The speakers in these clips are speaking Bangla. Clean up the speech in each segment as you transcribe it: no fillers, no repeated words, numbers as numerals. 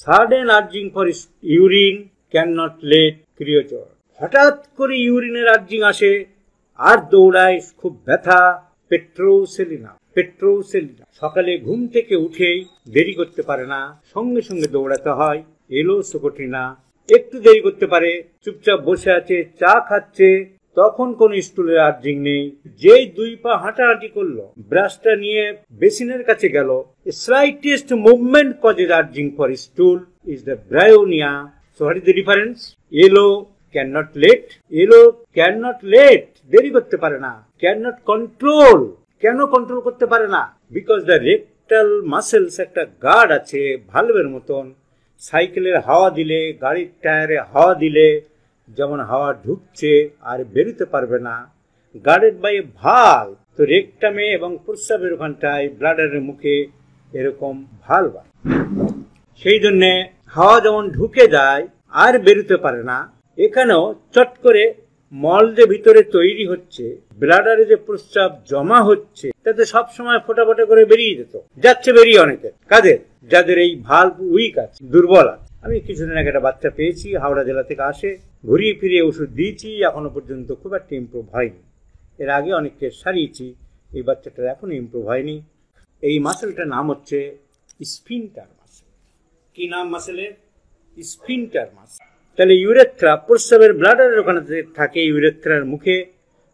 Sudden urging for urine can not let creature. হঠাৎ করে ইউরিনের আর্জিং আসে আর দৌড়ায়, খুব ব্যথা, পেট্রোসেলিনা। সকালে ঘুম থেকে উঠেই দেরি করতে পারে না, সঙ্গে সঙ্গে দৌড়াতে হয়। এলো সোকোট্রিনা। একটু দেরি করতে পারে, চুপচাপ বসে আছে, চা খাচ্ছে, তখন কোন স্টুলের আর্জিং নেই। যেই 2 পা হাঁটাহাঁটি করলো, ব্রাশটা নিয়ে বেসিনের কাছে গেল, slightest movement causes urging for স্টুল is the Bryonia. So what is the difference? এলো ক্যান নট লেট, দেরি করতে পারে না। ক্যান নট কন্ট্রোল, কেন কন্ট্রোল করতে পারে না? বিকজ দ্য রেকটাল মাসেলস একটা গার্ড আছে ভালভের মতন। সাইকেলের হাওয়া দিলে, গাড়ির টায়ারে হাওয়া দিলে যেমন হাওয়া ঢুকছে আর বেরোতে পারবে না, গার্ডেড বাই এ ভালভ। তো রেকটামে এবং প্রস্রাবের ওখানটায় ব্লাডারের মুখে এরকম ভালভ আছে, সেই জন্যে হাওয়া যেমন ঢুকে যায় আর বেরোতে পারে না, এখানেও চট করে মল যে ভিতরে তৈরি হচ্ছে, ব্লাডারে যে প্রস্রাব জমা হচ্ছে, তাতে সবসময় ফোটা ফোটা করে বেরিয়ে যেত, যাচ্ছে বেরিয়ে অনেকের। কাদের? যাদের এই ভালভ উইক আছে, দুর্বল আছে। আমি কিছুদিন আগে একটা বাচ্চা পেয়েছি, হাওড়া জেলা থেকে আসে, ঘুরিয়ে ফিরিয়ে ওষুধ দিয়েছি, এখনো পর্যন্ত খুব একটা ইমপ্রুভ হয়নি। এর আগে অনেককে সারিয়েছি, এই বাচ্চাটার এখনো ইমপ্রুভ হয়নি। এই মাসেলটার নাম হচ্ছে স্ফিনক্টার মাসেল। কি নাম মাসেলের? স্ফিনক্টার মাসেল। তাহলে ইউরেথ্রা, প্রস্রাবের ব্লাডারের ওখানে থাকে ইউরেথ্রার মুখে,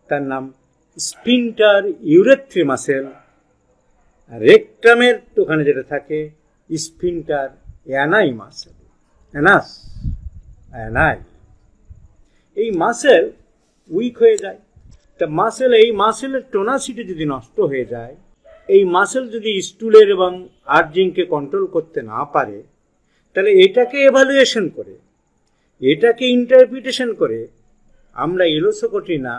তার নাম স্ফিনক্টার ইউরেথ্রি মাসেল। রেকটামের ওখানে যেটা থাকে স্ফিনক্টার অ্যানাই মাসেল। অ্যানাই। এই মাসেল উইক হয়ে যায়। তা এই মাসেলের টোনাসিটি যদি নষ্ট হয়ে যায়, এই মাসেল যদি স্টুলের এবং আর্জিংকে কন্ট্রোল করতে না পারে, তাহলে এটাকে এভালুয়েশন করে, এটাকে ইন্টারপ্রিটেশন করে আমরা এলোসোকোট্রিনা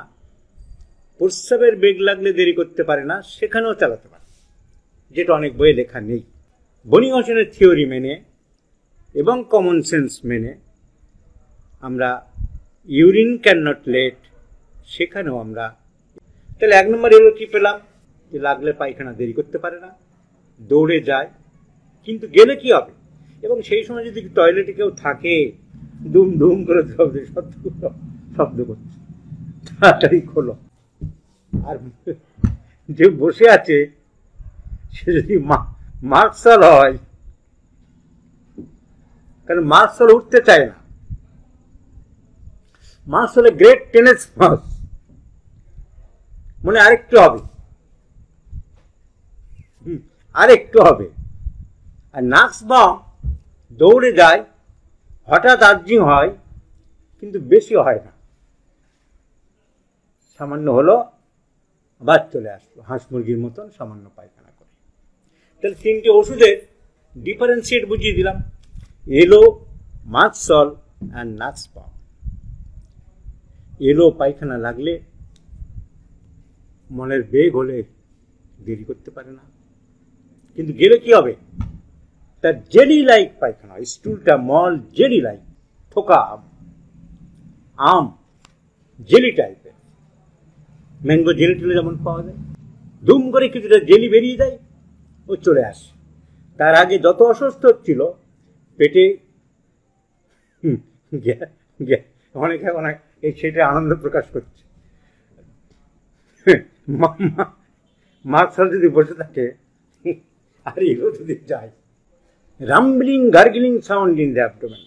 প্রস্রাবের বেগ লাগলে দেরি করতে পারে না, সেখানেও চালাতে পারে, যেটা অনেক বইয়ে লেখা নেই। বনিগসনের থিওরি মেনে এবং কমন সেন্স মেনে আমরা ইউরিন ক্যান নট লেট, সেখানেও আমরা। তাহলে 1 নম্বর এলো কি পেলাম? যে লাগলে পায়খানা দেরি করতে পারে না, দৌড়ে যায়। কিন্তু গেলে কি হবে? এবং সেই সময় যদি টয়লেটে কেউ থাকে, দুম দুম করে শব্দ করছে, তাড়াতাড়ি খোলো। আর যে বসে আছে সে যদি মার্কশাল হয়, কারণ মার্কশাল উঠতে চায় না। মার্কশাল গ্রেট টেনিস মাস, মনে আরেকটু হবে, আরেকটু হবে। আর নাক্সবাম দৌড়ে যায়, হঠাৎ আর্জিং হয়, কিন্তু বেশি হয় না, সামান্য হলো, আবার চলে আসলো, হাঁস মুরগির মতন সামান্য পায়খানা করে। তাহলে 3টে ওষুধের ডিফারেন্সিয়েট বুঝিয়ে দিলাম, এলো, মার্কশাল অ্যান্ড নাক্সবাম। এলো পায়খানা লাগলে, মলের বেগ হলে দেরি করতে পারে না, কিন্তু গেলে কি হবে? তার জেলি লাইক পায়খানা, স্টুলটা মল জেলি লাইক, থোকা আম জেলি টাইপের। ম্যাঙ্গো জেলি টুলে যেমন পাওয়া যায়, দুম করে কিছুটা জেলি বেরিয়ে যায়, ও চলে আসে। তার আগে যত অসুস্থ ছিল, পেটে অনেকে অনেক সেটা আনন্দ প্রকাশ করছে। মার্কশাল যদি বসে থাকে আর এলো যদি যায়, rumbling gurgling sound in the abdomen,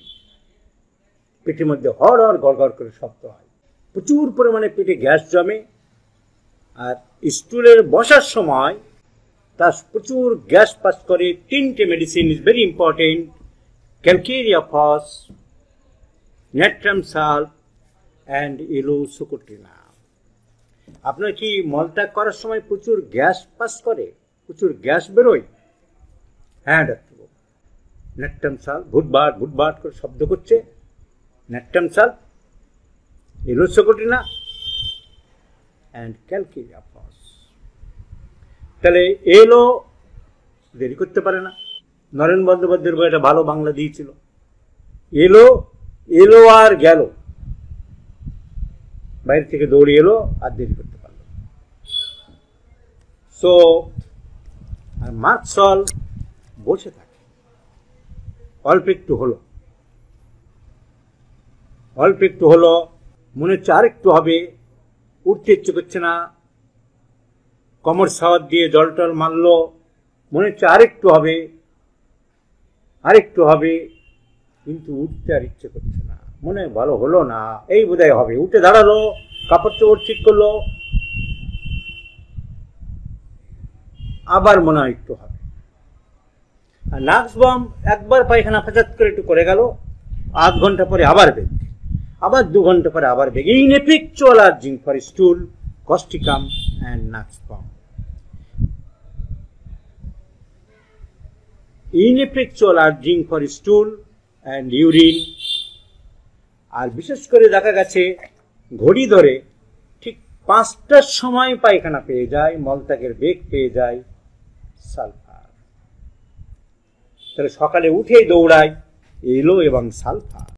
পেটের মধ্যে হড় হড় গড় গড় করে শব্দ হয়, প্রচুর পরিমাণে পেটে গ্যাস জমে। আর স্টুলের বসার সময় তার প্রচুর গ্যাস পাস করে। 3টে medicine is very important, calcarea phos, natrum sulph and aloe socotrina. আপনার কি মলত্যাগ করার সময় প্রচুর গ্যাস পাস করে, প্রচুর গ্যাস বেরোয়? হ্যাঁ ডাক্তারবাবু, নেট্রাম সাল্ফ ভুটভাট ভুটভাট করে শব্দ করছে, নেট্রাম সাল্ফ, এলোসোকোট্রিনা অ্যান্ড ক্যালকেরিয়া ফস। তাহলে এলো, দেরি করতে পারে না। নরেন বন্দ্যোপাধ্যায়ের বই একটা ভালো বাংলা দিয়েছিল, এলো এলো আর গেল, বাইরে থেকে দৌড়ে এলো আর দেরি করতে পারলো। সো আর মার্কশাল বসে থাকে, অল্প একটু হলো, অল্প একটু হলো, মনে হচ্ছে আরেকটু হবে, উঠতে ইচ্ছে করছে না, কোমর সাওয়ার দিয়ে জল টল মারলো, মনে হচ্ছে আরেকটু হবে, আরেকটু হবে, কিন্তু উঠতে আর ইচ্ছে করছে না, মনে ভালো হলো না, এই বোধহয় হবে। উঠে দাঁড়ালো, কাপড় চোপড় ঠিক করলো, আবার মনে হয় একটু হবে। আর নাক্স বম একবার পায়খানা ফাঁচাত করে একটু করে গেল, আধ ঘন্টা পরে আবার বেগ, আবার 2 ঘন্টা পরে আবার বেগ। Ineffectual urging for stool, causticum and nux vom. Ineffectual urging for stool and urine. আর বিশেষ করে দেখা গেছে ঘড়ি ধরে ঠিক 5টার সময় পায়খানা পেয়ে যায়, মলত্যাগের বেগ পেয়ে যায় সালফার। তাহলে সকালে উঠেই দৌড়ায় এলো এবং সালফার।